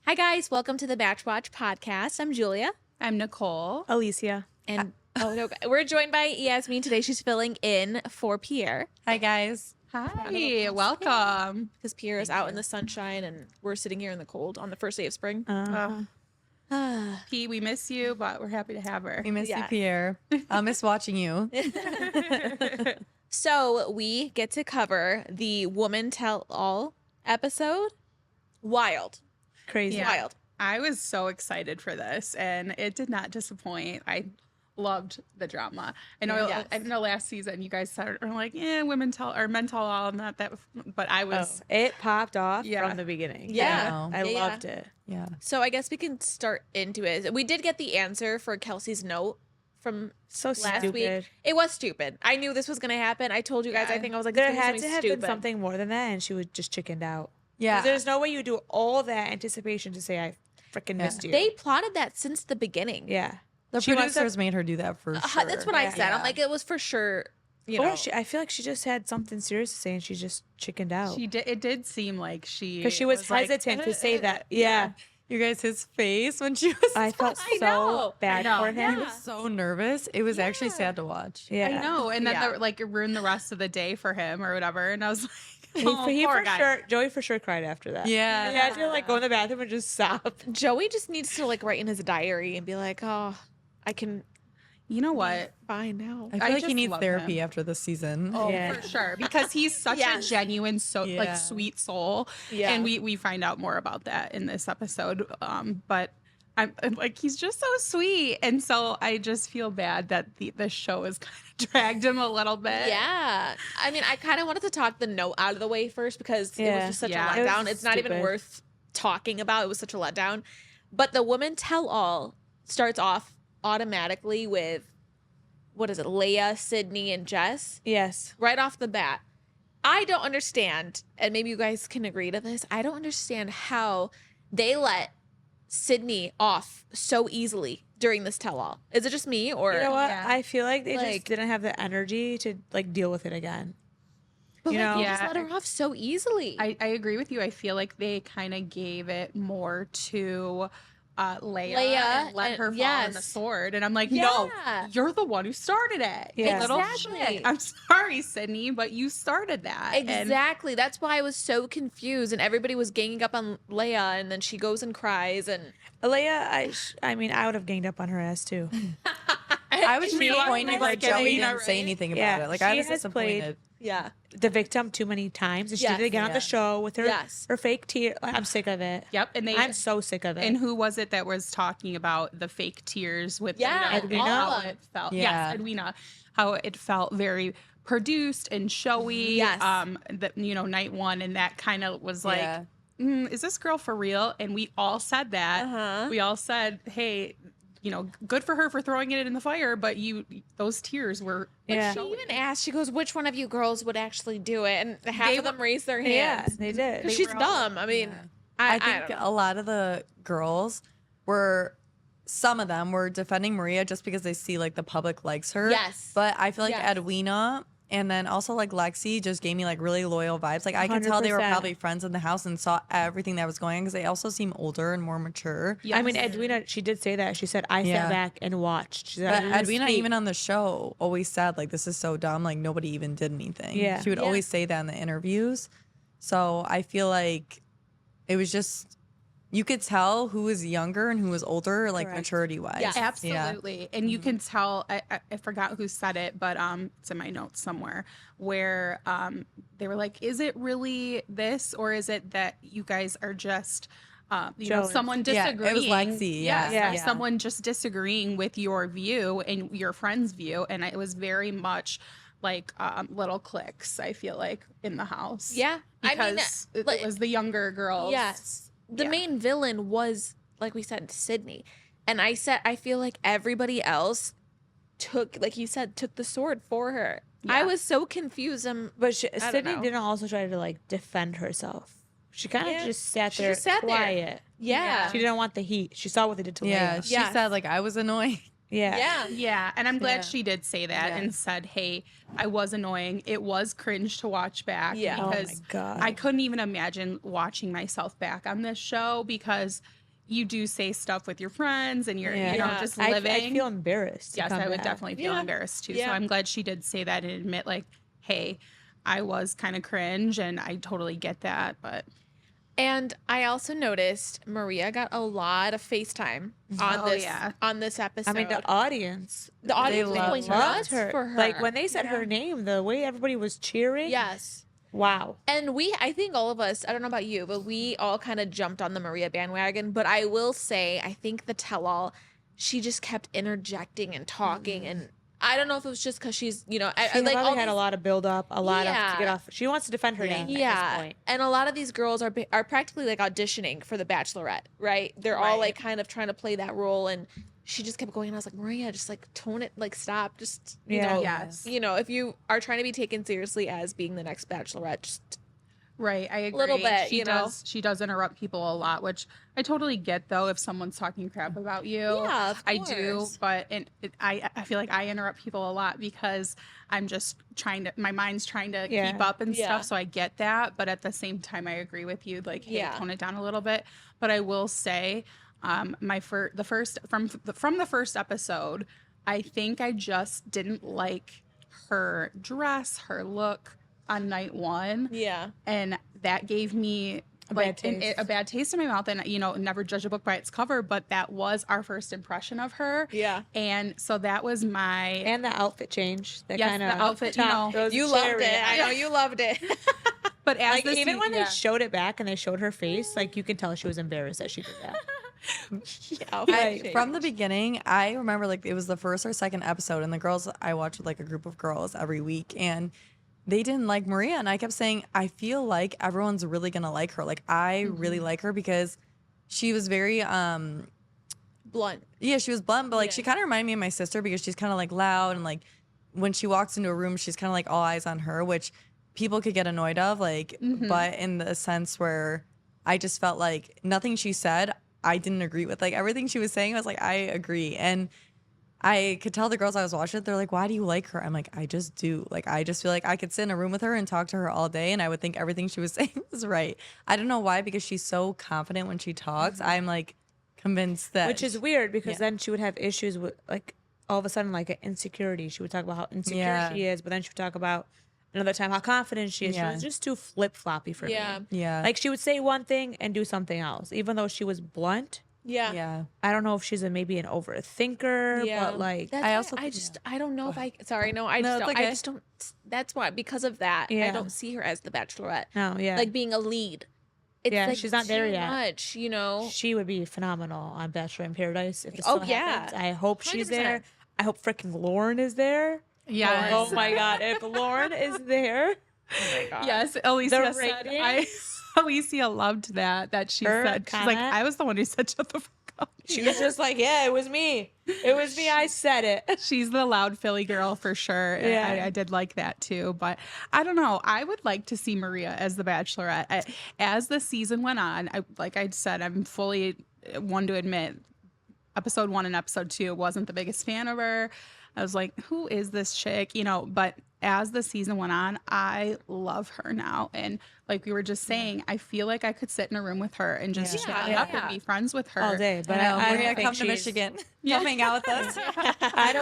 Hi, guys. Welcome to the Batch Watch podcast. I'm Julia. I'm Nicole. Alicia. And we're joined by Yasmin today. She's filling in for Pierre Hi, guys. Hi, welcome. because Pierre is out in the sunshine and we're sitting here in the cold on the first day of spring. P, we miss you, but we're happy to have her. We miss you, Yeah. Pierre. I'll miss watching you. So we get to cover the Woman Tell All episode. Wild. Crazy. Yeah. Wild. I was so excited for this, and it did not disappoint. I loved the drama. I know. Yes. I know. Last season, you guys said are like, men tell all, not that. But I was. It popped off Yeah. from the beginning. Yeah. I Yeah. loved it. Yeah. So I guess we can start into it. We did get the answer for Kelsey's note from So last stupid. week. It was stupid. I knew this was going to happen. I told you guys, Yeah. I think I was like, There this is had gonna to be have stupid. been something more than that, and she was just chickened out. Yeah. 'Cause there's no way you do all that anticipation to say I freaking missed you. They plotted that since the beginning. yeah. The She must producers made her do that for sure. That's what I Yeah. said. I'm like, it was for sure, you know. Or I feel like she just had something serious to say, and she just chickened out She did. It did seem like she because she was like, hesitant to say that. Yeah. You guys, his face when she was I felt I so know. bad I know. for him. he was so nervous. It was actually sad to watch. Yeah. I know, and then Yeah. it ruined the rest of the day for him or whatever. And I was like, He poor for guy. sure, Joey for sure cried after that. Yeah. He had to like go in the bathroom and just sob. Joey just needs to like write in his diary and be like, oh, I can You know what? fine now. I feel I like he just needs love therapy him. after this season. Oh, Yeah. for sure. Because he's such Yes. a genuine, Yeah. like sweet soul. Yeah. And we find out more about that in this episode. But I'm like, he's just so sweet. And so I just feel bad that the show has kind of dragged him a little bit. Yeah. I mean, I kind of wanted to talk the note out of the way first because it was Yeah. just such Yeah. a It was letdown. It's not even stupid. worth talking about. It was such a letdown. But the Woman Tell All starts off automatically with, what is it, Leia, Sydney, and Jess? Yes. Right off the bat. I don't understand, and maybe you guys can agree to this. I don't understand how they let Sydney off so easily during this tell-all. Is it just me, or You know what? Yeah. I feel like they Like- just didn't have the energy to like deal with it again. but you like, know- they just Yeah. let her off so easily? I agree with you. I feel like they kind of gave it more to Leia, and let her fall on the yes. sword. And I'm like, no, Yeah. you're the one who started it. You Yeah. little Exactly. shit. I'm sorry, Sydney, but you started that. And Exactly. That's why I was so confused, and everybody was ganging up on Leia, and then she goes and cries, and Alea, I mean, I would have ganged up on her ass too. I was She disappointed was that like Joey Elena, didn't say right? anything about Yeah, it. Like, I she was has played- disappointed. yeah, The victim too many times, and she Yes. did it again on Yeah. the show with her Yes. her fake tear. I'm sick of it. Yep. And I'm so sick of it. And who was it that was talking about the fake tears with Yeah, the note and how Edwina. it felt? Yeah. Yes, Edwina. How it felt very produced and showy. Yes. That night one, and that kind of was like, Yeah. is this girl for real? And we all said that. Uh-huh. We all said, hey, good for her for throwing it in the fire, but those tears were Yeah. she even asked. She goes, "Which one of you girls would actually do it?" And half They of them were- raised their yeah, hands. they did. Because They she's were all- dumb. I mean, Yeah. I I don't think know. a lot of the girls some of them were defending Maria just because they see like the public likes her. Yes. But I feel like Yes. Edwina and then also like Lexi just gave me like really loyal vibes. Like I could tell they were 100%. probably friends in the house and saw everything that was going on because they also seem older and more mature. I mean, Yes. Edwina, she did say that. She said, "I Yeah. sat back and watched." She said, But "I didn't Edwina, speak." even on the show, always said like, "This is so dumb." Like nobody even did anything. Yeah. she would Yeah. always say that in the interviews. So I feel like it was just you could tell who was younger and who was older, like Correct. maturity wise. Yes. Absolutely. And you can tell, I forgot who said it, but it's in my notes somewhere, where they were like, is it really this, or is it that you guys are just, Jealous. someone Yeah, it disagreeing? was Lexi, Yes, yeah. like Yeah. someone just disagreeing with your view and your friend's view. And it was very much like little cliques, I feel like, in the house. Yeah. Because I mean, it was the younger girls. yes. The Yeah. main villain was, like we said, Sydney. And I feel like everybody else took, like you said, took the sword for her. I Yeah. was so confused. But don't Sydney know. didn't also try to like defend herself. She kind of Yeah. just sat She there just sat there. quiet. Yeah. She didn't want the heat. She saw what they did to Yeah, Leia. she Yes. said like I was annoyed. Yeah. Yeah, and I'm glad Yeah. she did say that Yeah. and said, "Hey, I was annoying. It was cringe to watch back Yeah. Oh my because God. I couldn't even imagine watching myself back on this show because you do say stuff with your friends and you're Yeah. you know Yeah. just I living." feel embarrassed. to Yes, come I would back. definitely feel Yeah. embarrassed too. So Yeah. I'm glad she did say that and admit like, "Hey, I was kind of cringe and I totally get that." But And I also noticed Maria got a lot of FaceTime on Oh, this yeah. on this episode. I mean, the audience. The audience was loved going her. nuts Loved for her. Like when they said her name, the way everybody was cheering. Yes. Wow. And I think all of us, I don't know about you, but we all kind of jumped on the Maria bandwagon. But I will say, I think the tell-all, she just kept interjecting and talking. And I don't know if it was just because she's, She like probably all had a these, lot of build up, a lot of to get Yeah. off. She wants to defend her name at yeah. this point. And a lot of these girls are practically like auditioning for the Bachelorette, right? They're all like kind of trying to play that role. And she just kept going. And I was like, Maria, just like tone it, like stop. Just, you Yeah. know, yes. if you are trying to be taken seriously as being the next Bachelorette, just Right, I agree. Little bit, she does interrupt people a lot, which I totally get though if someone's talking crap about you. Yeah, of I do, course. but I feel like I interrupt people a lot because I'm just my mind's trying to Yeah. keep up and Yeah. stuff, so I get that, but at the same time I agree with you, like, hey, Yeah. tone it down a little bit. But I will say, from the first episode, I think I just didn't like her dress, her look on night one, yeah. and that gave me A like bad taste. a bad taste in my mouth. And never judge a book by its cover, but that was our first impression of her. Yeah. And so that was my And the outfit change. That Yes, kind the of outfit, you know. You loved it. I know you loved it. but as Like the even when yeah. they showed it back and they showed her face, like you can tell she was embarrassed that she did that. From the beginning, I remember like it was the first or second episode, and the girls I watched with like a group of girls every week, and they didn't like Maria, and I kept saying, I feel like everyone's really gonna like her. Like I really like her because she was very Blunt. yeah, she was blunt, but like Yeah. she kind of reminded me of my sister because she's kind of like loud, and like when she walks into a room, she's kind of like all eyes on her, which people could get annoyed of, like, but in the sense where I just felt like nothing she said I didn't agree with. Like everything she was saying, I was like, I agree. And I could tell the girls I was watching, they're like, why do you like her? I'm like, I just do. Like, I just feel like I could sit in a room with her and talk to her all day, and I would think everything she was saying was right. I don't know why, because she's so confident when she talks. I'm like convinced that. Which is weird because Yeah. then she would have issues with like all of a sudden like an insecurity. She would talk about how insecure Yeah. she is, but then she would talk about another time how confident she is. Yeah. She was just too flip floppy for Yeah. me. Yeah. Like she would say one thing and do something else, even though she was blunt. Yeah. yeah. I don't know if she's maybe an overthinker, Yeah. but like That's I why also I think- just I don't know if I sorry, no, I No, just it's don't I okay. just don't that's why because of that I Yeah. don't see her as the Bachelorette. no, yeah, Like being a lead. It's Yeah, like she's not there too yet. much, you know. she would be phenomenal on Bachelor in Paradise if this Oh, still yeah. happens. I hope she's 100%. there. I hope freaking Lauren is there. Yes. Oh my god, if Lauren is there. Oh my god. Yes, Alicia The said. ratings? Alicia loved that she Her said she's like, comment? I was the one who said shut the fuck up. She was just like, yeah, it was me. It was me. I said it. She's the loud Philly girl for sure. And Yeah. I did like that too. But I don't know. I would like to see Maria as the Bachelorette. As the season went on, like I said, I'm fully one to admit, episode 1 and episode 2 wasn't the biggest fan of her. I was like, who is this chick? But as the season went on, I love her now. And like we were just saying, I feel like I could sit in a room with her and just Yeah. chat Yeah. up and be friends with her All day, but I know, I Maria, don't think come to she's- Michigan. Come hang out with us. I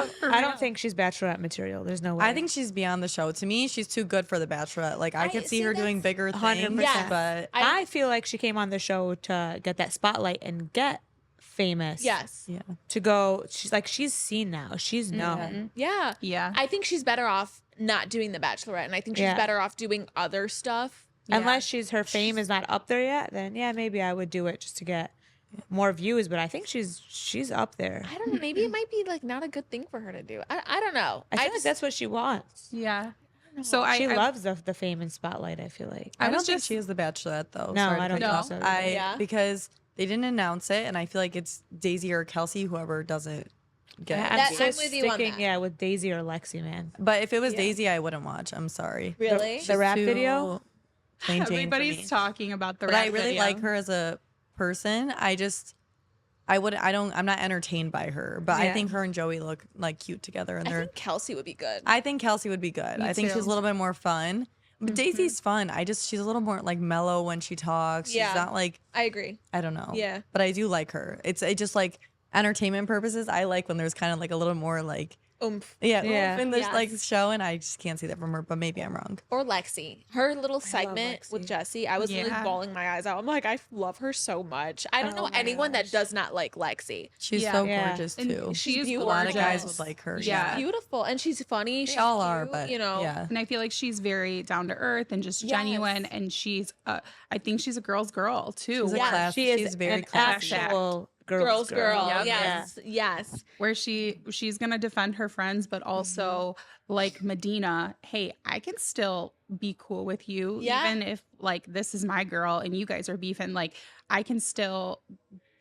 don't think she's Bachelorette material. There's no way. I think she's beyond the show. To me, she's too good for the Bachelorette. Like I could see see, her doing that's bigger 100%. things, Yes. but I feel like she came on the show to get that spotlight and get famous. Yes. yeah. To go, she's seen now. She's known. Yeah. Yeah. I think she's better off not doing the Bachelorette, and I think she's Yeah. better off doing other stuff. Unless her fame is not up there yet, then yeah, maybe I would do it just to get more views. But I think she's up there. I don't know. Maybe it might be like not a good thing for her to do. I don't know. I feel like that's what she wants. Yeah. So She I loves the fame and spotlight. I feel like. I was don't think just- she is the Bachelorette though. No, Sorry to I don't cut you think off. so. Yeah. Because they didn't announce it, and I feel like it's Daisy or Kelsey, whoever doesn't get it. That- I'm with you on that. Yeah, with Daisy or Lexi, man. But if it was Yeah. Daisy, I wouldn't watch. I'm sorry. Really? She's The rap too video? plain Jane for me. everybody's talking about the But rap I really video. like her as a person. I just I'm not entertained by her, but I Yeah. think her and Joey look like cute together, and I they're. think Kelsey would be good. I think Kelsey would be good. I think too. she's a little bit more fun. But Daisy's fun. She's a little more like mellow when she talks. Yeah. She's not like, I agree. I don't know. Yeah. But I do like her. It just like entertainment purposes. I like when there's kind of like a little more like, Oomph. yeah, Yeah. in this like Yes. show, and I just can't see that from her. But maybe I'm wrong. Or Lexi. Her little segment Lexi. with Jesse, I was really Yeah. bawling my eyes out. I'm like, I love her so much. I don't Oh know my anyone that gosh. does not like Lexi. She's Yeah. so Yeah. gorgeous And too. she is A a lot of guys gorgeous. would like her. Yeah. She's beautiful and she's funny. They She's all are, cute, but you know. yeah. And I feel like she's very down to earth and just Yes. genuine. And she's, I think she's a girl's girl too. She's a Yeah, class. She is She's very an classy. actual Girls, girl. Yep. Yes. Yes. Where she's gonna defend her friends, but also like Medina, hey, I can still be cool with you, Yeah. even if like this is my girl and you guys are beefing. Like I can still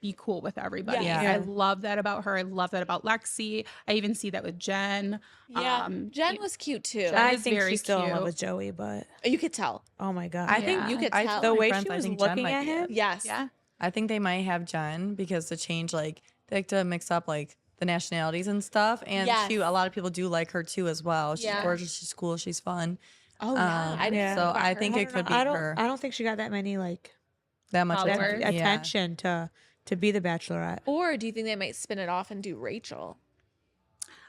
be cool with everybody. Yeah. Yeah. I love that about her. I love that about Lexi. I even see that with Jen. Yeah. Jen was cute too. Jen I is think very she's still in love cute. with Joey, but You could tell. oh my god, I think Yeah. You could I tell. told the my way friends, she I was think Jen looking might at be him. it. Yes. Yeah. I think they might have Jen because to change like they like to mix up like the nationalities and stuff. And Yes. a lot of people do like her too as well. She's Yeah. gorgeous. She's cool. She's fun. Oh yeah. I didn't Yeah. know So about I her. think it could be I don't. her. I don't think she got that many like That much Followers. attention. attention to be the Bachelorette. Or do you think they might spin it off and do Rachel?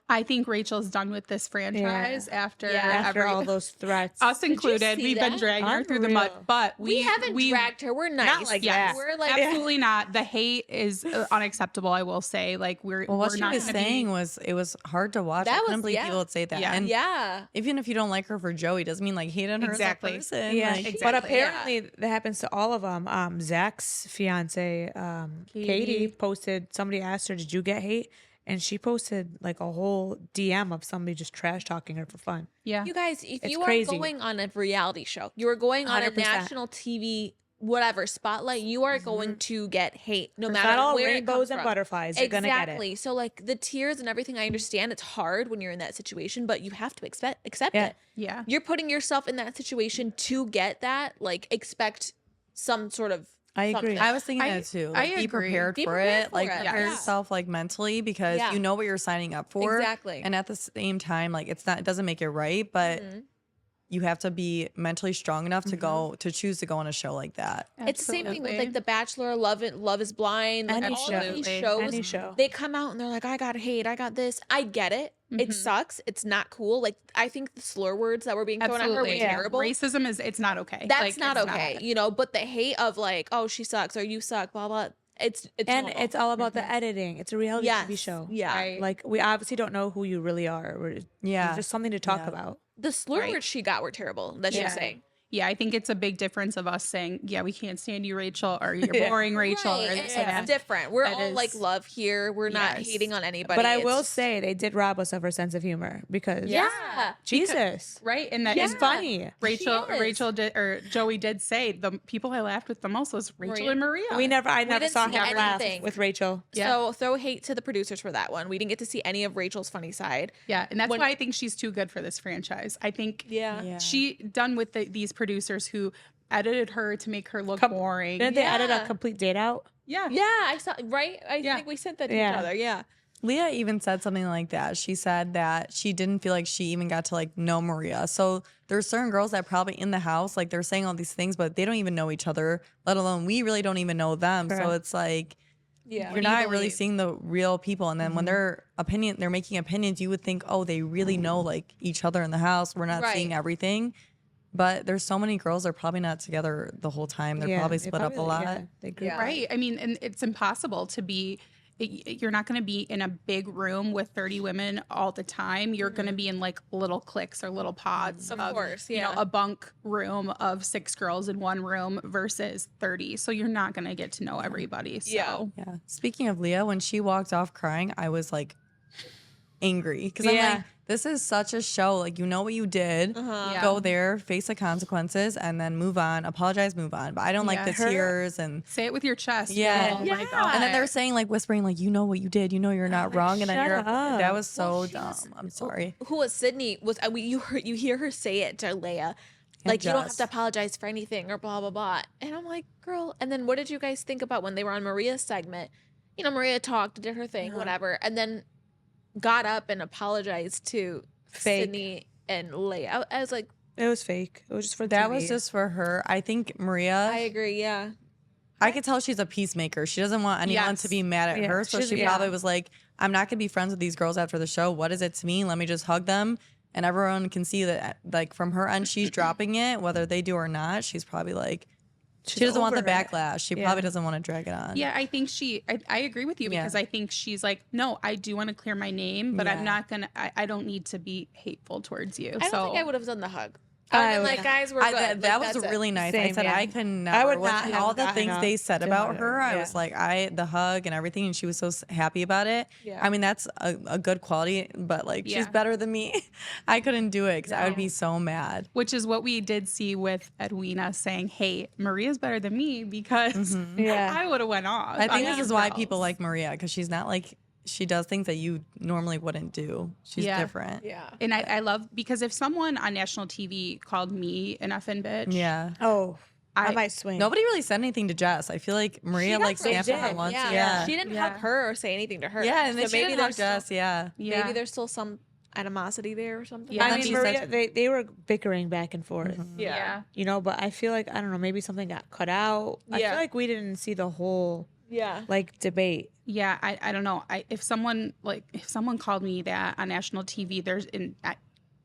I think Rachel's done with this franchise after Yeah. After every, all those threats, us you included. see We've been that? dragging her through the mud, Unreal. but We haven't dragged her. We're nice. like Yes. that. We're like Absolutely not. The hate is unacceptable. I will say, like Well, we're what she not was gonna be- saying was it was hard to watch. That I couldn't was- believe yeah. people would say that. Yeah. And yeah. even if you don't like her for Joey, doesn't mean like hate on her Exactly. as a person. yeah, Like, but Exactly, apparently that happens to all of them. Zach's fiance, Katie, posted. Somebody asked her, "Did you get hate?" And she posted like a whole DM of somebody just trash talking her for fun. Yeah. You guys, if It's you crazy. are going on a reality show, you are going on a 100%. national TV, whatever spotlight, you are going to get hate, no It's matter not all where it rainbows comes and from. butterflies. You're gonna get Exactly. it. So like the tears and everything, I understand it's hard when you're in that situation, but you have to accept Yeah. it. Yeah. You're putting yourself in that situation to get that. Like expect some sort of. I agree. something. I was thinking I- that too. I Like, be agree. prepared Be for prepared it. for Like it. prepare Yeah. yourself like mentally because Yeah. you know what you're signing up for. Exactly. And at the same time, like it doesn't make it right, but Mhm. you have to be mentally strong enough to choose to go on a show like that. It's the same thing with Absolutely. like The Bachelor, Love is Blind, like Any all show. of these Absolutely. shows. Any show. They come out and they're like, I got hate, I got this. I get it. It Mhm. sucks. It's not cool. Like I think the slur words that were being thrown at her were Absolutely. Yeah. terrible. Racism is not okay. That's Like, not it's okay. You know, but the hate of like, oh, she sucks or you suck, blah blah. It's And normal. it's all about the editing. It's a reality TV Yes. show. Yeah. Right. Like we obviously don't know who you really are. Yeah. It's just something to talk Yeah. about. The slur Right. words she got were terrible that she was Yeah. saying. Yeah, I think it's a big difference of us saying, yeah, we can't stand you, Rachel, or you're Yeah. boring, Rachel. Right. Or It's this or that. different. We're That all like is- love here. We're not Yes. hating on anybody. But I It's will just- say they did rob us of our sense of humor because yeah. Jesus, Right? And that it's and funny. Rachel is. Rachel did or Joey did say the people I laughed with the most was Rachel Maria. and Maria. I never didn't saw see him laugh anything. with Rachel. Yeah. So throw hate to the producers for that one. We didn't get to see any of Rachel's funny side. Yeah, and that's When- why I think she's too good for this franchise. I think Yeah. she done with these producers who edited her to make her look boring. Didn't they edit Yeah. a complete date out? Yeah. Yeah, I saw right. I Yeah. think we sent that to each Yeah. other. Yeah. Leah even said something like that. She said that she didn't feel like she even got to like know Maria. So there's certain girls that probably in the house, like they're saying all these things, but they don't even know each other, let alone we really don't even know them. So Correct. it's like Yeah. you're not really seeing the real people. And then when they're making opinions, you would think, oh, they really know like each other in the house. We're not seeing Right. everything. But there's so many girls that are probably not together the whole time. They're probably they split up a lot. yeah, they group Yeah. Right. I mean, and it's impossible to be. You're not going to be in a big room with 30 women all the time. You're going to be in like little cliques or little pods. Of course, You know, yeah. a bunk room of 6 girls in one room versus 30. So you're not going to get to know everybody. So Yeah. Yeah. Speaking of Leah, when she walked off crying, I was like angry because I'm Yeah. like, this is such a show. Like, you know what you did. Yeah. Go there, face the consequences, and then move on. Apologize, move on. But I don't like Yeah. the Her- tears and. say it with your chest. Yeah. Oh Yeah. my God. And then they're saying like whispering like you know what you did, you know you're not wrong, and then shut you're up. that was so Well, she dumb. was- I'm sorry. Who was Sydney? Was you hear her say it to Leia, like you don't have Jess. to apologize for anything or blah blah blah. And I'm like, girl. And then what did you guys think about when they were on Maria's segment? Maria talked, did her thing, whatever, and then got up and apologized to Fake. Sydney and Leia. I was like, It was fake. It was just for That TV. was just for her. I think Maria, I agree, yeah. I could tell she's a peacemaker. She doesn't want anyone Yes. to be mad at Yeah, her. So she's- she yeah. probably was like, I'm not going to be friends with these girls after the show. What is it to me? Let me just hug them. And everyone can see that, like, from her end, she's dropping it, whether they do or not. She's probably like, she doesn't want the over it. backlash. She Yeah. probably doesn't want to drag it on. Yeah, I think I agree with you Yeah. because I think she's like, no, I do want to clear my name, but I'm Yeah. not going to, I don't need to be hateful towards you. I so don't think I would have done the hug. I I would would like, not. guys, we're good. Like, That was that's it. really nice. I Same, said yeah. I could never. I would with not have all the gotten things up they said to about hug her. her. I Yeah. was like, the hug and everything, and she was so happy about it. Yeah. I mean, that's a good quality, but like, she's Yeah. better than me. I couldn't do it because I would be so mad. which is what we did see with Edwina saying, hey, Maria's better than me because Yeah. I would have went off. I think on this is these why girls. people like Maria, because she's not like, she does things that you normally wouldn't do. She's Yeah. different. Yeah. And I love, because if someone on national TV called me an effing bitch, Yeah. Oh, I I- might swing. Nobody really said anything to Jess. I feel like Maria like they snapped at her did. once. Yeah. Yeah. She didn't Yeah. hug her or say anything to her. Yeah, and then so she maybe didn't hug there's Jess. Yeah. Yeah. maybe there's still some animosity there or something. Yeah. I then mean, she Maria, said- they were bickering back and forth. yeah. You know, but I feel like, I don't know, maybe something got cut out. I Yeah. feel like we didn't see the whole Yeah. like debate. Yeah, I don't know. If someone called me that on national TV,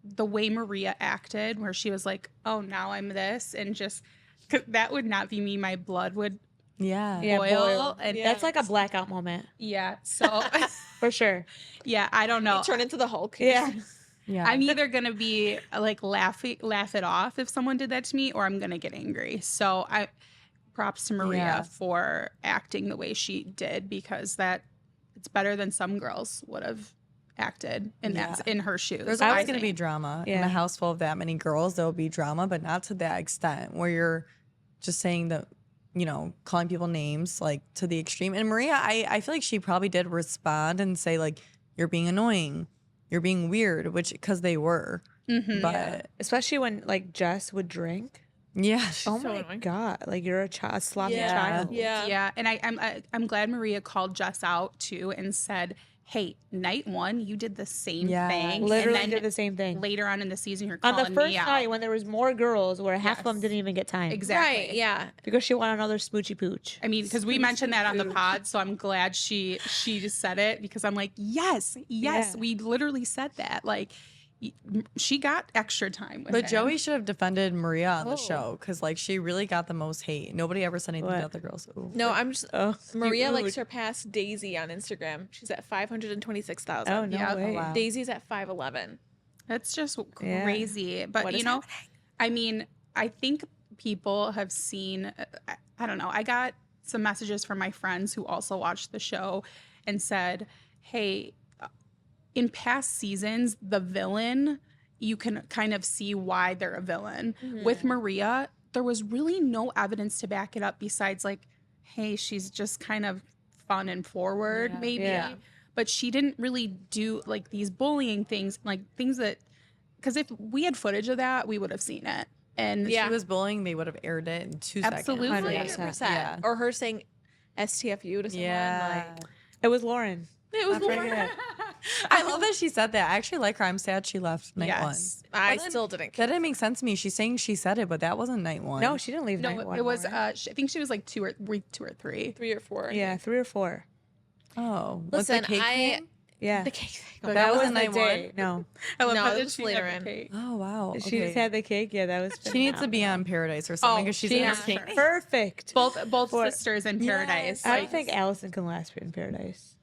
the way Maria acted, where she was like, "Oh, now I'm this," and just 'cause that would not be me. My blood would, Yeah. Yeah, boil, and Yeah. That's like a blackout moment yeah. So for sure. yeah, I don't know. Turn into the Hulk. Yeah. Yeah. I'm either gonna be like laugh it off if someone did that to me, or I'm gonna get angry. So props to Maria Yeah. for acting the way she did, because it's better than some girls would have acted, and Yeah. that's in her shoes. There's I always going to be think. drama in Yeah. a house full of that many girls. There will be drama, but not to that extent where you're just saying that, calling people names like to the extreme. And Maria, I feel like she probably did respond and say like, "You're being annoying, you're being weird," which because they were. Mhm. But Especially when like Jess would drink. yeah, Oh so my annoying. God. Like you're a sloppy Yeah. child. Yeah. Yeah, and I'm glad Maria called Jess out too and said, "Hey, night one, you did the same Yeah. thing, Literally and did then the same thing. later on in the season, you're On calling the first me out." night when there was more girls where half of them Yes. didn't even get time. Exactly. Right. Yeah. Because she wanted another smoochy pooch. I mean, because we mentioned that on the pod, so I'm glad she just said it, because I'm like, yes, Yeah. we literally said that. Like, she got extra time with but him. Joey should have defended Maria on the Oh. show because like she really got the most hate. Nobody ever said anything What? about the girls. Ooh. No, I'm just Oh, Maria you- like surpassed Daisy on Instagram. She's at 526,000. Oh no Yeah. way. Oh, wow. Daisy's at 511. That's just Yeah. crazy. But What you is know, I mean, I think people have seen. I don't know. I got some messages from my friends who also watched the show and said, "Hey, in past seasons, the villain, you can kind of see why they're a villain. With Maria, there was really no evidence to back it up besides like, hey, she's just kind of fun and forward, maybe." Yeah. But she didn't really do like these bullying things, like things that, because if we had footage of that, we would have seen it. And Yeah. If she was bullying, they would have aired it in 2 Absolutely. seconds. 100%. Yeah. Or her saying STFU to someone. Yeah. Like, It was Lauren. it was I forget. Lauren. I love that she said that. I actually like her. I'm sad she left night Yes. one. I But then- still didn't. That didn't make sense to me. She's saying she said it, but that wasn't night one. No, she didn't leave night No, one. it was. Lauren. I think she was like week two or three. 3 or 4. yeah, 3 or 4. Oh, Listen, with the cake thing? Yeah. The cake thing. But that was wasn't the night day. one? No. I love No, how it that was she later had in. the cake. Oh wow. She just had the cake. Yeah, that was She needs to be on Paradise or something because she's she has entertaining. perfect. Both For- sisters in paradise. I don't Like, think Allison can last in Paradise.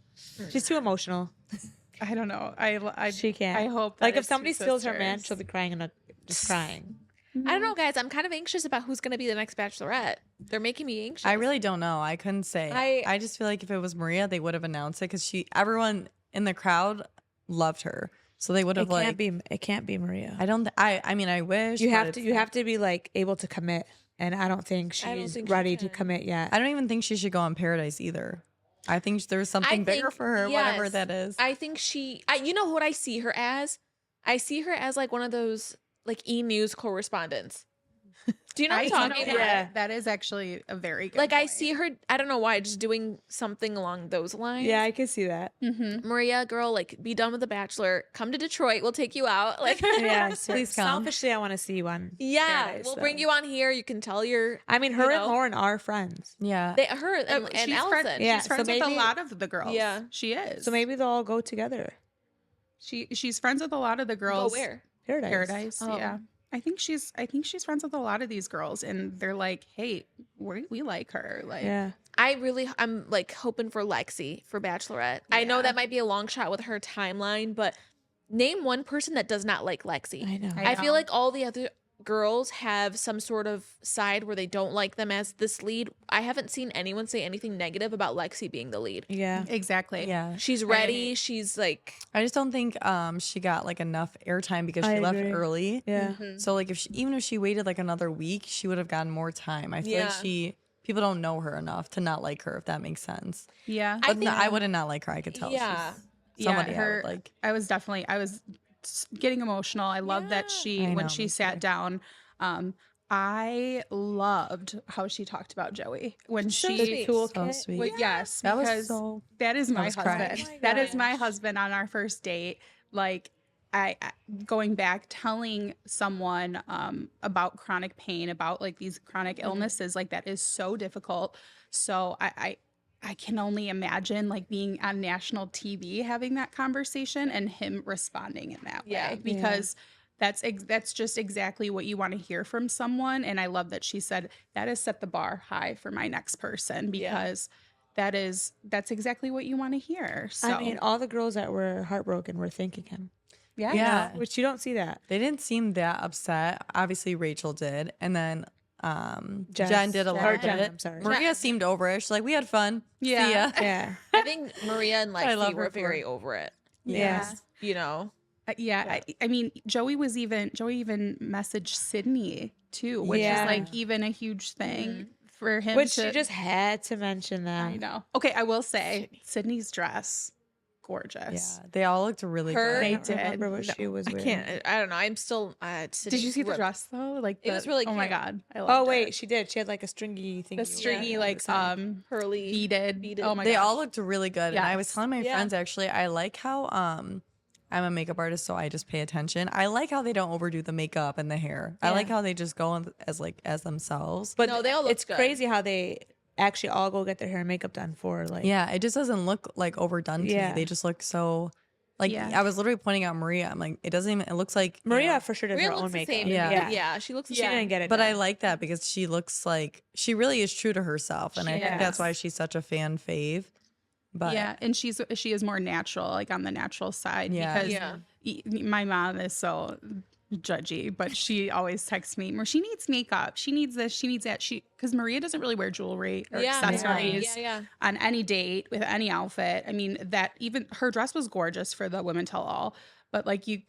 She's too emotional. I don't know. I She can't. I hope Like that if it's somebody two steals her man, sisters. she'll be crying and just crying. I don't know, guys. I'm kind of anxious about who's going to be the next Bachelorette. They're making me anxious. I really don't know. I couldn't say. I- I just feel like if it was Maria, they would have announced it because everyone in the crowd loved her, so they would have like. It can't be Maria. I don't. I mean, I wish You but have it's to. You have to be like able to commit, and I don't think I don't she's think she ready to can. commit yet. I don't even think she should go on Paradise either. I think there's something bigger think- for her, whatever yes. that is. I think you know what I see her as? I see her as like one of those like E! News correspondents. Do you know what I'm talking about? Yeah. That is actually a very good Like I point. see her, I don't know why, just doing something along those lines. Yeah, I can see that. Maria, girl, like be done with The Bachelor. Come to Detroit. We'll take you out. Like, Yeah, Please come. Selfishly, I want to see one. yeah, Paradise, we'll though. bring you on here. You can tell your. I mean, her you and know. Lauren are friends. Yeah. Her and She's Allison. Yeah, She's friends so with a maybe- lot of the girls. Yeah. She is. So maybe they'll all go together. she's friends with a lot of the Go girls. where? Paradise. Paradise. Yeah. I think she's friends with a lot of these girls, and they're like, hey, we like her. Like, Yeah. I'm like hoping for Lexi for Bachelorette. I know Yeah. that might be a long shot with her timeline, but name one person that does not like Lexi. I know. I I feel know. like all the other girls have some sort of side where they don't like them as this lead. I haven't seen anyone say anything negative about Lexi being the lead. Yeah. exactly. Yeah. She's ready. She's like, I just don't think she got like enough airtime because she I left agree. early. Yeah. So like even if she waited like another week, she would have gotten more time. I feel like people don't know her enough to not like her, if that makes sense. Yeah. But no, I wouldn't not like her. I could tell. Yeah. She's somebody I her, would like. I was getting emotional. I love that I when know, she me sat too. down. I loved how she talked about Joey when So she sweet. toolkit. So sweet. Well, yes, That was because so- that is my was crying. husband. Oh my That is my gosh. husband on our first date. Like I going back telling someone about chronic pain, about like these chronic illnesses, like that is so difficult. So I can only imagine like being on national TV having that conversation and him responding in that Yeah. way because that's just exactly what you want to hear from someone. And I love that she said that has set the bar high for my next person because that's exactly what you want to hear. So I mean, all the girls that were heartbroken were thanking him. yeah. Yeah. Which you don't see that. They didn't seem that upset. Obviously, Rachel did, and then Jess. Jen did a Or little Jen, bit. I'm sorry. Maria seemed over it. She's like, "We had fun. Yeah. See ya." Yeah. I think Maria and I love Lexi her were for very it. over it. Yeah. You know? I mean, Joey even messaged Sydney too, which Yeah. is like even a huge thing for him. Which to, she just had to mention that. I know. Okay, I will say Sydney's dress, gorgeous. Yeah, they all looked really Her- I They good. don't remember what did. she was I wearing. can't. I don't know. I'm still. Did you see the dress though? Like It was really Oh my cute. god, I loved Oh it. wait, she did. She had like a stringy thing. the stringy like Hurley beaded. Oh my They gosh. all looked really good. And I was Yes. telling my Yeah. friends actually, I like how I'm a makeup artist, so I just pay attention. I like how they don't overdo the makeup and the hair. I like how they just go as themselves. But No, they all look it's good. crazy how they actually all go get their hair and makeup done for like. Yeah, it just doesn't look like overdone to Yeah. me. They just look so like Yeah. I was literally pointing out Maria. I'm like, it doesn't even. It looks like you Maria know, for sure does Maria her looks own the makeup. same. Yeah. Yeah. She looks the She same. didn't get it. But I done. like that because she looks like she really is true to herself, and I think that's is. why she's such a fan fave. But yeah, and she is more natural, like on the natural side. Yeah. Because Yeah. my mom is so judgy, but she always texts me, she needs makeup, she needs this, she needs that. Because Maria doesn't really wear jewelry or accessories Yeah. on any date with any outfit. I mean, that even her dress was gorgeous for the Women Tell All. But like you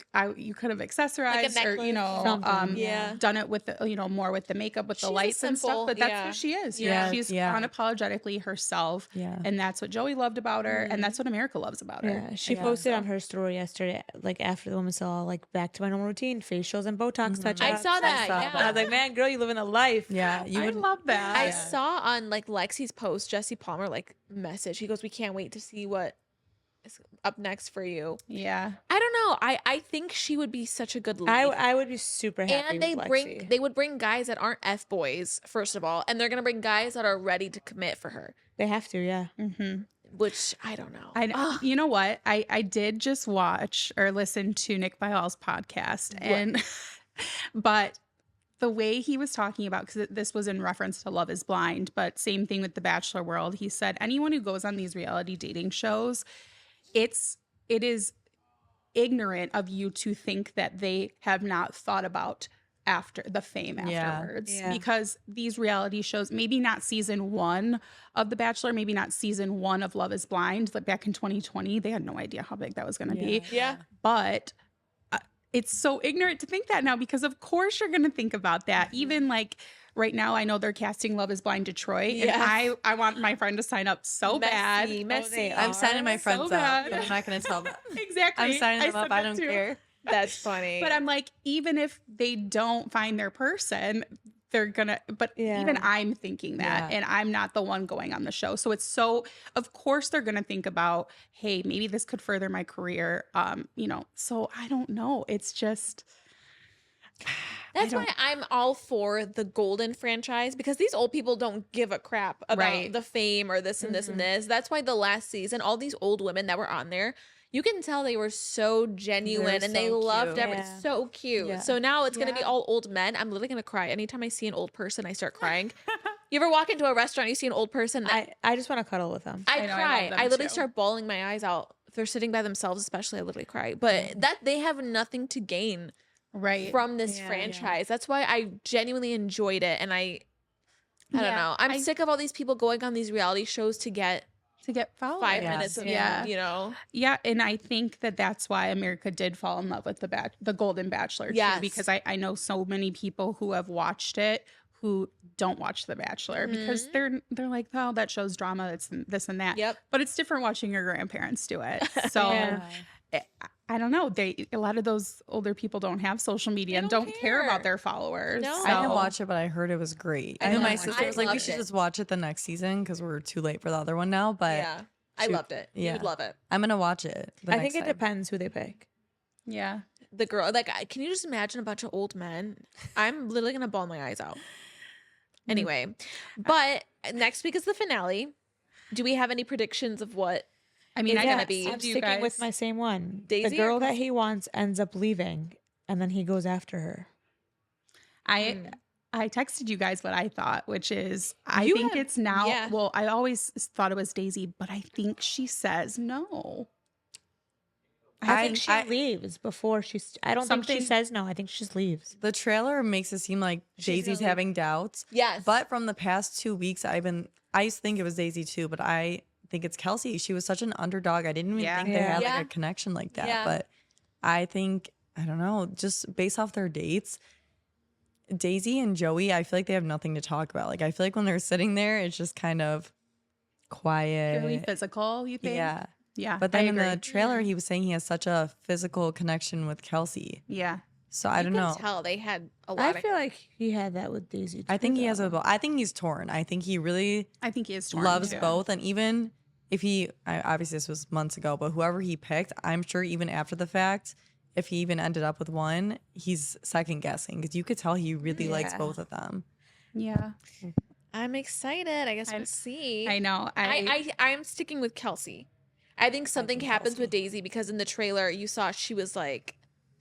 could have accessorized or necklace. Something, yeah. done it with more with the makeup with the She's a lights and simple- stuff. But that's yeah. who she is. Yeah. She's Yeah. unapologetically herself. Yeah. And that's what Joey loved about her, and that's what America loves about her. Yeah, she posted on her story yesterday, like after the woman saw, like back to my normal routine, facials and Botox touch I ups. saw that. saw Yeah. And I was like, man, girl, you living a life. yeah, you I would love that. I saw on like Lexi's post, Jesse Palmer like message. He goes, "We can't wait to see what is up next for you." Yeah. I don't know. I think she would be such a good lead. I would be super happy. and with they would bring guys that aren't F boys first of all, and they're gonna bring guys that are ready to commit for her. They have to, yeah. Mm-hmm. Which I don't know. You know what? I did just watch or listen to Nick Viall's podcast, and but the way he was talking about, because this was in reference to Love is Blind, but same thing with the Bachelor world. He said anyone who goes on these reality dating shows, it is ignorant of you to think that they have not thought about after the fame afterwards. Yeah. Because these reality shows, maybe not season 1 of The Bachelor, maybe not season 1 of Love is Blind, like back in 2020, they had no idea how big that was going to be. yeah. But it's so ignorant to think that now, because of course you're going to think about that. Even like right now, I know they're casting Love is Blind Detroit, Yes. and I want my friend to sign up so bad. Messy. I'm signing my friends up. bad. But I'm not going to tell them. Exactly. I'm signing them said up. I that don't too. care. That's funny. But I'm like, even if they don't find their person, they're gonna, but Yeah. even I'm thinking that, Yeah. and I'm not the one going on the show. So it's so, of course they're gonna think about, hey, maybe this could further my career. So I don't know. It's just, That's why I'm all for the Golden franchise, because these old people don't give a crap about Right. the fame or this and this and this. That's why the last season, all these old women that were on there, you can tell they were so genuine and they so loved cute. everything. Yeah. So cute. Yeah. So now it's going to be Yeah. all old men. I'm literally going to cry. Anytime I see an old person, I start crying. You ever walk into a restaurant, you see an old person? I just want to cuddle with them. I I know, I cry. love them I literally too. start bawling my eyes out. If they're sitting by themselves, especially, I literally cry. But that they have nothing to gain right. from this Yeah. franchise. That's why I genuinely enjoyed it. And I don't Yeah, know. I'm sick of all these people going on these reality shows to get to get followers. 5 Yeah. minutes of Yeah. you know. Yeah, and I think that that's why America did fall in love with the Golden Bachelor, Yes. too, because I know so many people who have watched it who don't watch The Bachelor because they're like, oh, that show's drama, it's this and that. Yep. But it's different watching your grandparents do it. So Yeah. I don't know. A lot of those older people don't have social media and don't don't care care. about their followers. No. I didn't So- watch it, but I heard it was great. I And then my didn't watch sister it. was I like, we loved should it. just watch it the next season because we're too late for the other one now. But Yeah. I shoot. loved it. Yeah. You'd love it. I'm going to watch it. I think it depends who they pick. Yeah. The girl, like, can you just imagine a bunch of old men? I'm literally gonna bawl my eyes out. Anyway, but next week is the finale. Do we have any predictions of what? I mean, It's I gonna gotta be- see I'm you sticking with guys. my same one. Daisy the girl or that he wants ends up leaving, and then he goes after her. I texted you guys what I thought, which is I You think had- it's now. yeah. Well, I always thought it was Daisy, but I think she says no. I think she leaves before she's. I don't think Something- she says no. I think she just leaves. the trailer makes it seem like Daisy's gonna leave. having doubts. Yes, But from the past 2 weeks, I used to think it was Daisy too, but I think it's Kelsey. She was such an underdog. I didn't even Yeah. think they had Yeah. like a connection like that. Yeah. But I think, I don't know, just based off their dates, Daisy and Joey, I feel like they have nothing to talk about. Like I feel like when they're sitting there, it's just kind of quiet. Really physical, you think? Yeah. Yeah. But then I in the agree. trailer, he was saying he has such a physical connection with Kelsey. Yeah. So I don't you know. can tell they had a lot. I feel like he had that with Daisy. I think he has though. I think he's torn. I think he really I think he is torn, loves too. both. And even if obviously this was months ago, but whoever he picked, I'm sure even after the fact, if he even ended up with one, he's second guessing because you could tell he really likes Yeah. both of them. Yeah. I'm excited. I guess we'll see. I know. I'm sticking with Kelsey. I think something think happens Kelsey. with Daisy because in the trailer you saw she was like,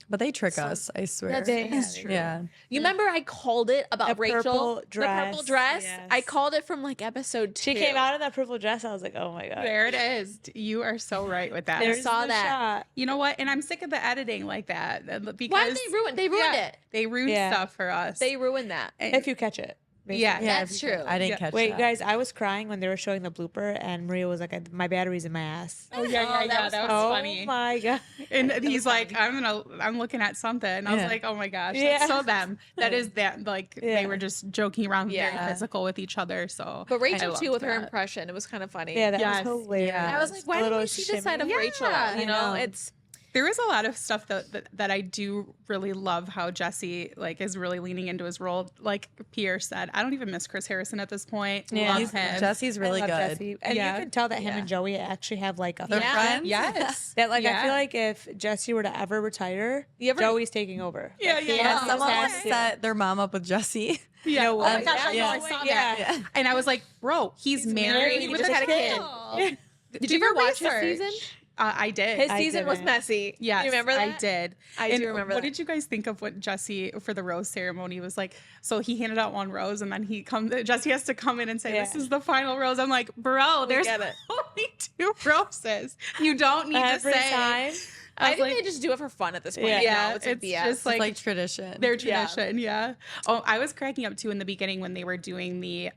But they trick us, I swear. That's true. Yeah. you remember I called it about The Rachel, purple the purple dress. dress, I yes. called it from like episode 2. She came out in that purple dress. I was like, oh my god. there it is. You are so right with that. There's saw the that. shot. You know what? And I'm sick of the editing like that because Why did they ruin? They ruined yeah, it. They ruined Yeah. stuff for us. They ruined that. If you catch it. basically. Yeah. That's true. I didn't Yeah. catch Wait, that. guys, I was crying when they were showing the blooper, and Maria was like, "My battery's in my ass." Oh yeah, Oh, that was that was Oh funny. my god! And he's like, I'm looking at something. I was Yeah. like, oh my gosh, Yeah. that's so them. That is that. Like they Yeah. were just joking around, very Yeah. physical with each other. So, But I Rachel loved too with her that. impression, it was kind of funny. Yeah, that Yes. was hilarious. Yeah. I was like, why A didn't little we see this side of shimmy. Rachel? Yeah. You know, I know. it's There is a lot of stuff that I do really love how Jesse like is really leaning into his role. Like Pierre said, I don't even miss Chris Harrison at this point. Yeah. Love him. Jesse's really I love good. Jesse. And Yeah. you can tell that him Yeah. and Joey actually have like a They're Yeah. friends. Yes. that like I Yeah. feel like if Jesse were to ever retire, You ever- Joey's taking over. Yeah, Like, yeah, he yeah. has Someone has like to. set their mom up with Jesse. Yeah. No Oh my way. gosh, I know. Yeah. I saw Yeah. that. And I was like, bro, he's married. He with just a had a kid. Did you ever watch his research. season? I did. His I season was didn't. messy. Yes, You remember that? I did. I And do remember what that. did you guys think of what Jesse for the rose ceremony was like? So he handed out one rose, and then Jesse has to come in and say, "This Yeah. is the final rose." I'm like, bro, there's get it. only 2 roses. You don't need Every to say. time. I was think like, they just do it for fun at this point. Yeah. you Yeah, know? It's like it's BS. just It's like like tradition. their Yeah. tradition. Yeah. Oh, I was cracking up too in the beginning when they were doing the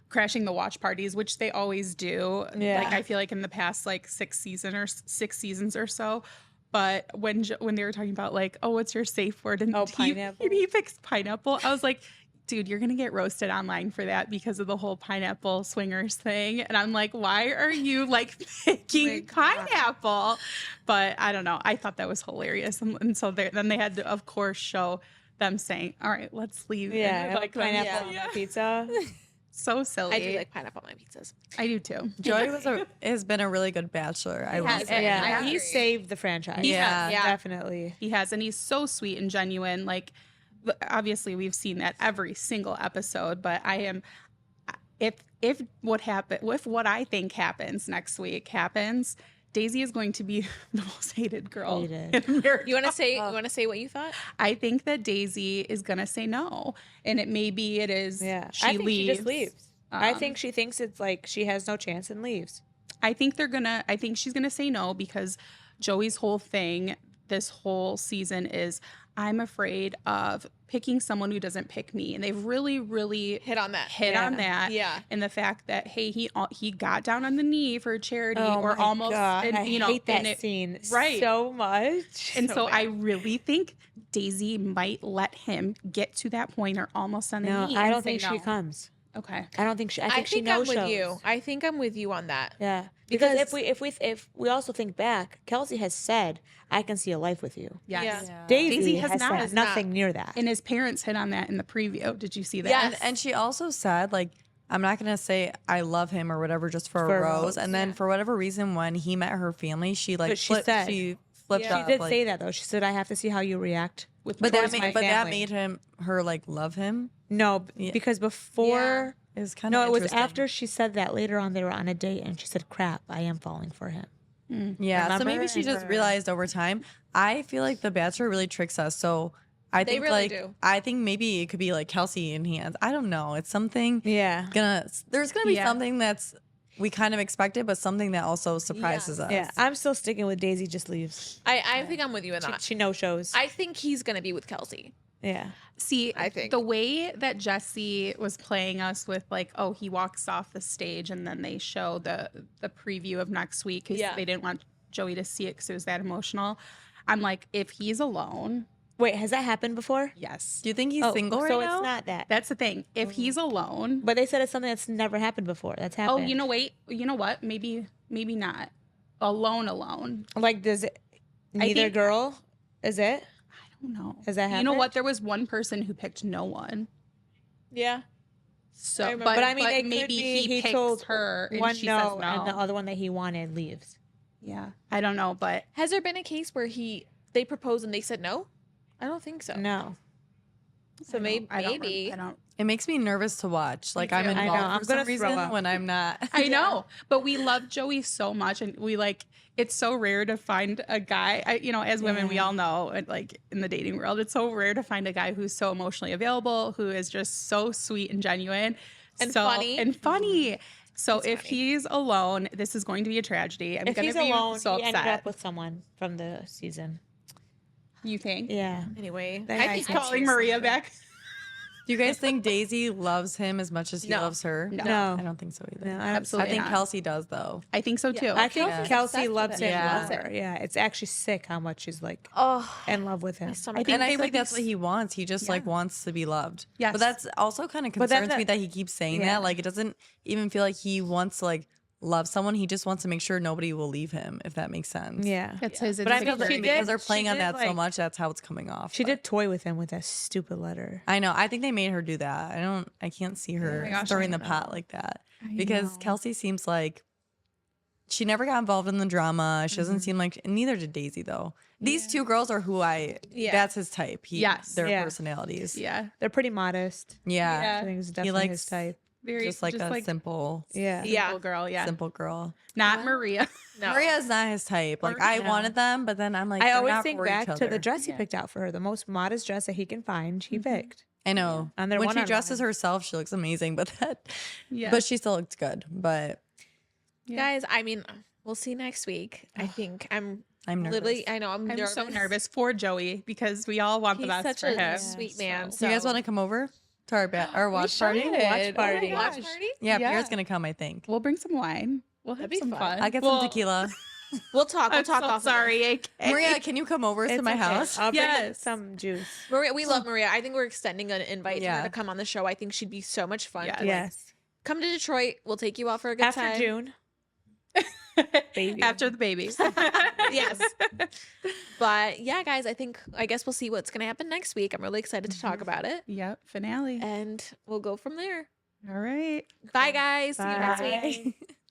crashing the watch parties, which they always do. Yeah. Like I feel like in the past like 6 seasons or so. But when they were talking about like, oh, what's your safe word? And Oh, pineapple. he picks pineapple. I was like, dude, you're gonna get roasted online for that because of the whole pineapple swingers thing. And I'm like, why are you like picking pineapple? But I don't know. I thought that was hilarious. And so then they had to, of course, show them saying, "All right, let's leave." Yeah, And, like them- pineapple on my pizza. So silly. I do like pineapple on my pizzas. I do too. Joey has been a really good bachelor. I will has say. been. Yeah, I he agree. saved the franchise. Yeah. Yeah. Definitely. He has, and he's so sweet and genuine. Like, obviously, we've seen that every single episode. But I am, if what I think happens next week happens, Daisy is going to be the most hated girl Hated. in America. You want to say what you thought? I think that Daisy is gonna say no, and it is. Yeah. she I think leaves. she just leaves. I Um, think she thinks it's like she has no chance and leaves. I think she's gonna say no because Joey's whole thing this whole season is I'm afraid of picking someone who doesn't pick me, and they've really Hit on that. on that. Yeah. And the fact that hey, he got down on the knee for charity, Oh or my almost. God. And, I you know, hate that and it- scene right. so much. And so bad. I really think Daisy might let him get to that point or almost on the No, knee. I and don't say think she no. comes. Okay. I don't think she. I think she I'm knows with you. I think I'm with you on that. Yeah, because Because- if we also think back, Kelsey has said, "I can see a life with you." Yes. Yeah. Daisy, has has not. said Has nothing near that. And his parents hit on that in the preview. Did you see that? Yes. And she also said, like, I'm not going to say I love him or whatever just for For a a rose. rose, And then for whatever reason, when he met her family, she like But she said- she flipped Yeah. up. She did like- say that though. She said, "I have to see how you react." With But that towards made, my but that family. made her like love him. No, Yeah. because before. It was kind of No, it was after she said that. Later on, they were on a date, and she said, "Crap, I am falling for him." Yeah, so Remember? maybe she And just her- realized over time. I feel like The Bachelor really tricks us. So I They think really like do. I think maybe it could be like Kelsey in hands. I don't know. It's something Yeah, there's gonna be Yeah. something that's we kind of expected, but something that also surprises us. yeah. I'm still sticking with Daisy. Just leaves. I think I'm with you in She, that. she no shows. I think he's gonna be with Kelsey. Yeah, See, I think. the way that Jesse was playing us with like, oh, he walks off the stage and then they show the preview of next week because Yeah. they didn't want Joey to see it because it was that emotional. I'm like, if he's alone, wait, has that happened before? yes. Do you think he's single right so now? it's not that. That's the thing. If he's alone, But they said it's something that's never happened before. That's oh, happened. you know what? Maybe not. Alone. Like, does it? Neither think- girl. Is it? I don't know. Has that You know happened? what? There was one person who picked no one. Yeah. So, I remember. but, But I mean, but it maybe could be he picks told her and one she no, says no. and the other one that he wanted leaves. Yeah, I don't know, but Has there been a case where they proposed and they said no? I don't think so. No, So maybe. I don't. It makes me nervous to watch. Like I'm too. I involved know, I'm for some gonna throw reason up. when I'm not. I know, but we love Joey so much, and we like. It's so rare to find a guy. As women, we Yeah. all know, like in the dating world, it's so rare to find a guy who's so emotionally available, who is just so sweet and genuine, And funny. and funny. So He's if funny. he's alone, this is going to be a tragedy. I'm if going he's to be alone, so he ended upset. up with someone from the season. You think? Yeah, Anyway, That I guy's think hot. Calling Maria back. Do you guys think Daisy loves him as much as he No. loves her? No. I don't think so either. no, Absolutely I think not. Kelsey does though. I think so too. I think Yeah. Kelsey Obsessed loves with him it. Yeah. more. Yeah, it's actually sick how much she's like oh, in love with him. my stomach. I think And I they feel like would that's be what he wants. He just like wants to be loved. Yes. But that's also kind of But then concerns me that- that he keeps saying Yeah. that. Like it doesn't even feel like he wants to like love someone. He just wants to make sure nobody will leave him, if that makes sense. Yeah, That's his. But I mean, insecurity. she Because did- they're playing she on did, that so like- much, that's how it's coming off. she But- did toy with him with that stupid letter. I know. I think they made her do that. I can't see her my gosh, stirring I the know. pot like that. I Because know. Kelsey seems like she never got involved in the drama. She doesn't seem like, and neither did Daisy though. These two girls are who that's his type. Yes. Their Yeah. personalities. Yeah. They're pretty modest. Yeah. I think it's definitely his likes- type. Very Just like a simple, Yeah, Yeah. simple girl. Yeah. simple girl. Not Maria. No. Maria's not his type. Like I No. wanted them, but then I'm like, I they're always not think for back each to the other. dress he picked out for her, the most modest dress that he can find. He picked. I know. On their When she one-on-one. dresses herself, she looks amazing, but Yeah. but she still looks good. But Guys, I mean, we'll see next week. I think I'm I'm nervous. literally. I know I'm, I'm nervous. so nervous for Joey because we all want He's the best such for a him. sweet man. Do you guys want to come over to our watch party? should. Watch party. Oh my Watch gosh. party? Yeah, Yeah. Pierre's gonna come, I think. We'll bring some wine. We'll have That'd be some fun. fun. I'll get We'll- some tequila. We'll talk. We'll I'm talk so off. sorry, AK. Maria, can you come over to It's my okay. house? I'll bring Yes. some juice. Maria, we love Maria. I think we're extending an invite to Yeah. her to come on the show. I think she'd be so much fun. Yes. To, like, Yes. come to Detroit. We'll take you out for a good After time. June. Baby. After the baby. Yes. But yeah, guys, I guess we'll see what's gonna happen next week. I'm really excited to talk about it. Yep. Finale. And we'll go from there. All right. Bye guys. See you next Bye. week.